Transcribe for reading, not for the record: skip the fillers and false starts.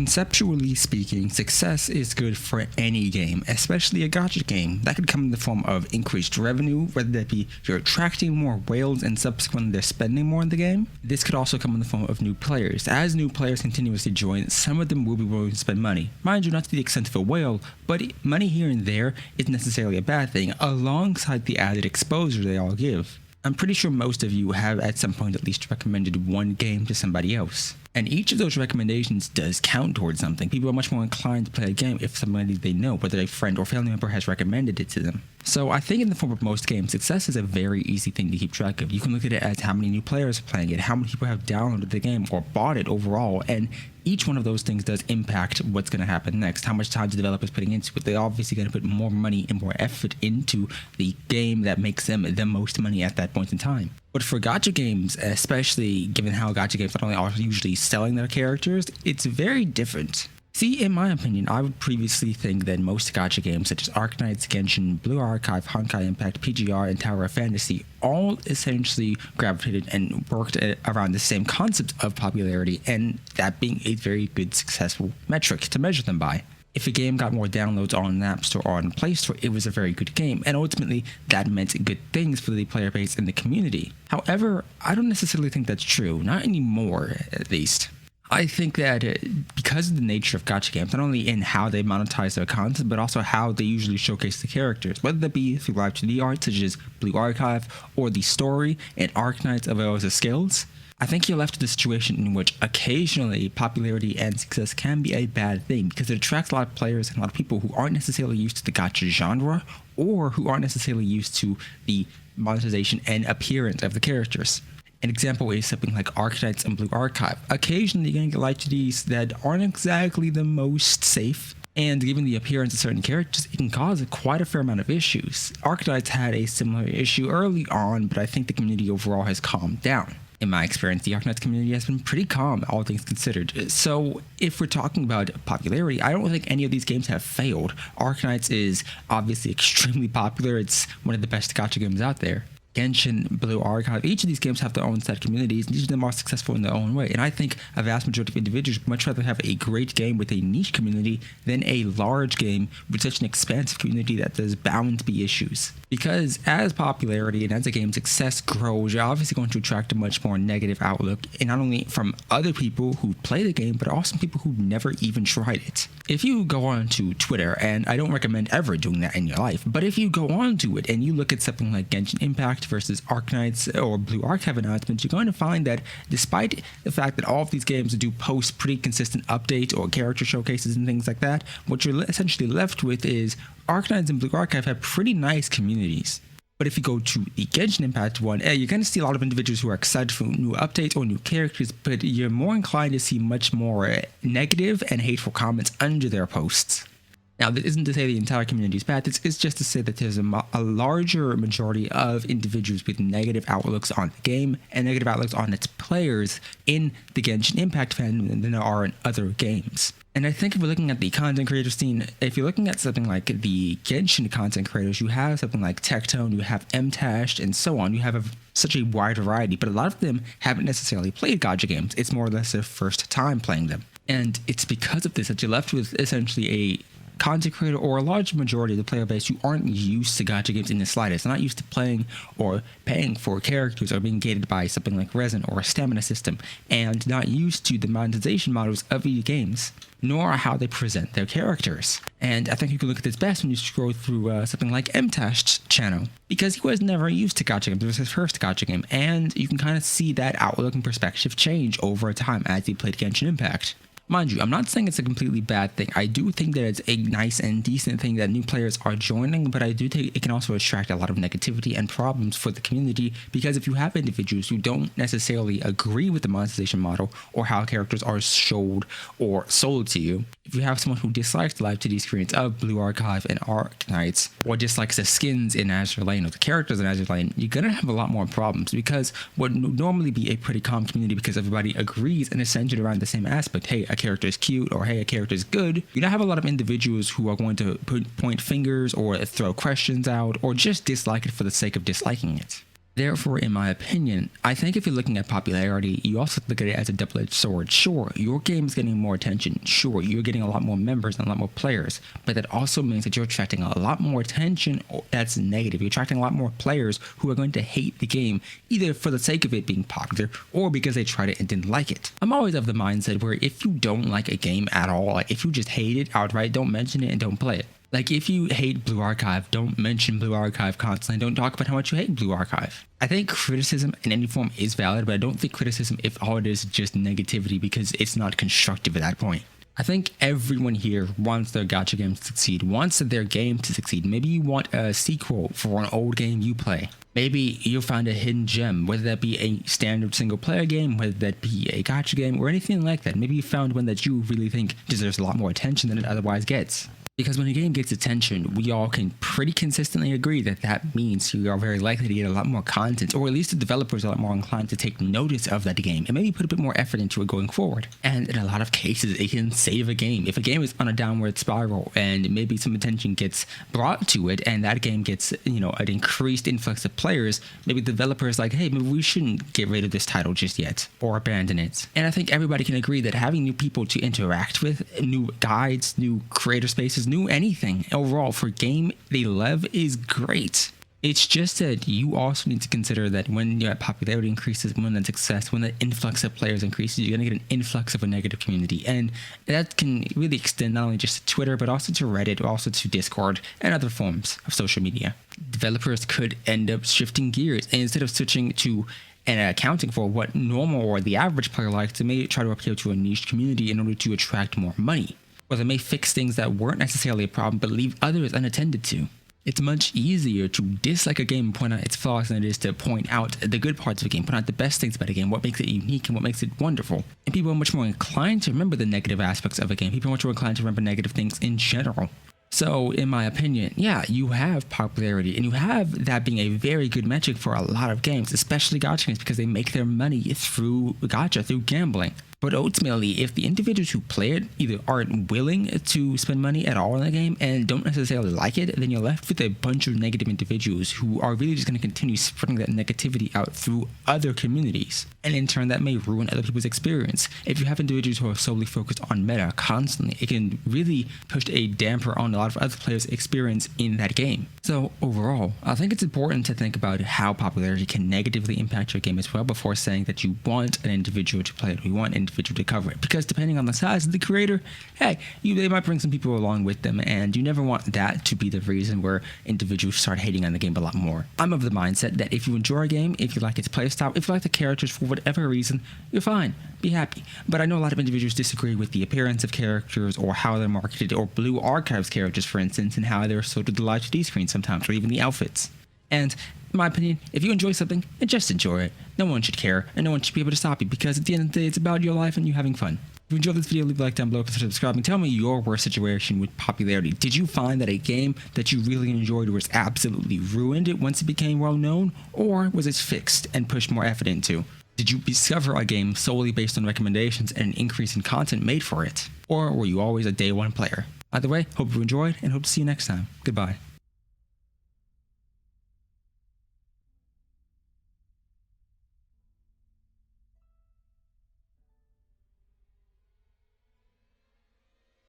Conceptually speaking, success is good for any game, especially a gacha game. That could come in the form of increased revenue, whether that be you're attracting more whales and subsequently they're spending more in the game. This could also come in the form of new players. As new players continuously join, some of them will be willing to spend money. Mind you, not to the extent of a whale, but money here and there isn't necessarily a bad thing, alongside the added exposure they all give. I'm pretty sure most of you have at some point at least recommended one game to somebody else. And each of those recommendations does count towards something. People are much more inclined to play a game if somebody they know, whether a friend or family member, has recommended it to them. So I think in the form of most games, success is a very easy thing to keep track of. You can look at it as how many new players are playing it, how many people have downloaded the game or bought it overall, and each one of those things does impact what's going to happen next, how much time the developer's putting into it. They're obviously going to put more money and more effort into the game that makes them the most money at that point in time. But for gacha games, especially given how gacha games not only are usually selling their characters, it's very different. See, in my opinion, I would previously think that most gacha games such as Arknights, Genshin, Blue Archive, Honkai Impact, PGR, and Tower of Fantasy all essentially gravitated and worked around the same concept of popularity, and that being a very good successful metric to measure them by. If a game got more downloads on the App Store or on Play Store, it was a very good game, and ultimately that meant good things for the player base and the community. However, I don't necessarily think that's true, not anymore at least. I think that because of the nature of gacha games, not only in how they monetize their content, but also how they usually showcase the characters, whether that be through live 2D art such as Blue Archive, or the story and Arknights of Elo's skills, I think you're left in a situation in which occasionally popularity and success can be a bad thing because it attracts a lot of players and a lot of people who aren't necessarily used to the gacha genre or who aren't necessarily used to the monetization and appearance of the characters. An example is something like Arknights and Blue Archive. Occasionally you're going to get live 2Ds that aren't exactly the most safe, and given the appearance of certain characters, it can cause quite a fair amount of issues. Arknights had a similar issue early on, but I think the community overall has calmed down. In my experience, the Arknights community has been pretty calm, all things considered. So if we're talking about popularity, I don't think any of these games have failed. Arknights is obviously extremely popular. It's one of the best gacha games out there. Genshin, Blue Archive, each of these games have their own set of communities, and each of them are successful in their own way. And I think a vast majority of individuals would much rather have a great game with a niche community than a large game with such an expansive community that there's bound to be issues. Because as popularity and as a game's success grows, you're obviously going to attract a much more negative outlook, and not only from other people who play the game, but also people who've never even tried it. If you go on to Twitter, and I don't recommend ever doing that in your life, but if you go on to it and you look at something like Genshin Impact versus Arknights or Blue Archive announcements, you're going to find that despite the fact that all of these games do post pretty consistent updates or character showcases and things like that, what you're essentially left with is Arknights and Blue Archive have pretty nice communities. But if you go to the Genshin Impact one, you're going to see a lot of individuals who are excited for new updates or new characters, but you're more inclined to see much more negative and hateful comments under their posts. Now, this isn't to say the entire community is bad. This is just to say that there's a larger majority of individuals with negative outlooks on the game and negative outlooks on its players in the Genshin Impact fandom than there are in other games. And I think if we're looking at the content creator scene, if you're looking at something like the Genshin content creators, you have something like Tectone, you have Mtashed, and so on. You have such a wide variety, but a lot of them haven't necessarily played gacha games. It's more or less their first time playing them. And it's because of this that you're left with essentially a content creator or a large majority of the player base who aren't used to gacha games in the slightest. They're not used to playing or paying for characters or being gated by something like resin or a stamina system, and not used to the monetization models of video games, nor how they present their characters. And I think you can look at this best when you scroll through something like Mtashed's channel, because he was never used to gacha games. It was his first gacha game, and you can kind of see that outlook and perspective change over time as he played Genshin Impact. Mind you, I'm not saying it's a completely bad thing. I do think that it's a nice and decent thing that new players are joining, but I do think it can also attract a lot of negativity and problems for the community, because if you have individuals who don't necessarily agree with the monetization model or how characters are showed or sold to you, if you have someone who dislikes the live 2D screens of Blue Archive and Arknights, or dislikes the skins in Azure Lane or the characters in Azure Lane, you're going to have a lot more problems, because what would normally be a pretty calm community because everybody agrees and is centered around the same aspect, hey, a character is cute, or hey, a character is good, you don't have a lot of individuals who are going to point fingers or throw questions out or just dislike it for the sake of disliking it. Therefore, in my opinion, I think if you're looking at popularity, you also look at it as a double-edged sword. Sure, your game is getting more attention. Sure, you're getting a lot more members and a lot more players. But that also means that you're attracting a lot more attention that's negative. You're attracting a lot more players who are going to hate the game, either for the sake of it being popular or because they tried it and didn't like it. I'm always of the mindset where if you don't like a game at all, like if you just hate it outright, don't mention it and don't play it. Like, if you hate Blue Archive, don't mention Blue Archive constantly. Don't talk about how much you hate Blue Archive. I think criticism in any form is valid, but I don't think criticism if all it is just negativity, because it's not constructive at that point. I think everyone here wants their gacha game to succeed, wants their game to succeed. Maybe you want a sequel for an old game you play. Maybe you'll find a hidden gem, whether that be a standard single player game, whether that be a gacha game, or anything like that. Maybe you found one that you really think deserves a lot more attention than it otherwise gets. Because when a game gets attention, we all can pretty consistently agree that that means you are very likely to get a lot more content, or at least the developers are a lot more inclined to take notice of that game and maybe put a bit more effort into it going forward. And in a lot of cases, it can save a game. If a game is on a downward spiral and maybe some attention gets brought to it and that game gets, an increased influx of players, maybe the developer is like, hey, maybe we shouldn't get rid of this title just yet or abandon it. And I think everybody can agree that having new people to interact with, new guides, new creator spaces, new anything overall for a game they love is great. It's just that you also need to consider that when your popularity increases, when that success, when the influx of players increases, you're going to get an influx of a negative community. And that can really extend not only just to Twitter, but also to Reddit, also to Discord and other forms of social media. Developers could end up shifting gears, and instead of switching to and accounting for what normal or the average player likes, they may try to appeal to a niche community in order to attract more money. Or they may fix things that weren't necessarily a problem but leave others unattended to. It's much easier to dislike a game and point out its flaws than it is to point out the good parts of a game, point out the best things about a game, what makes it unique and what makes it wonderful. And people are much more inclined to remember the negative aspects of a game. People are much more inclined to remember negative things in general. So, in my opinion, yeah, you have popularity, and you have that being a very good metric for a lot of games, especially gacha games, because they make their money through gacha, through gambling. But ultimately, if the individuals who play it either aren't willing to spend money at all in the game and don't necessarily like it, then you're left with a bunch of negative individuals who are really just going to continue spreading that negativity out through other communities. And in turn, that may ruin other people's experience. If you have individuals who are solely focused on meta constantly, it can really push a damper on a lot of other players' experience in that game. So overall, I think it's important to think about how popularity can negatively impact your game as well before saying that you want an individual to play it, or you want an individual to cover it. Because depending on the size of the creator, hey, they might bring some people along with them, and you never want that to be the reason where individuals start hating on the game a lot more. I'm of the mindset that if you enjoy a game, if you like its playstyle, if you like the characters for whatever reason, you're fine. Be happy. But I know a lot of individuals disagree with the appearance of characters or how they're marketed, or Blue Archives characters, for instance, and how they're sold to the large LED screen sometimes, or even the outfits. And in my opinion, if you enjoy something, then just enjoy it. No one should care, and no one should be able to stop you, because at the end of the day, it's about your life and you having fun. If you enjoyed this video, leave a like down below, consider subscribing. Tell me your worst situation with popularity. Did you find that a game that you really enjoyed was absolutely ruined once it became well known, or was it fixed and pushed more effort into? Did you discover a game solely based on recommendations and an increase in content made for it? Or were you always a day one player? Either way, hope you enjoyed and hope to see you next time. Goodbye.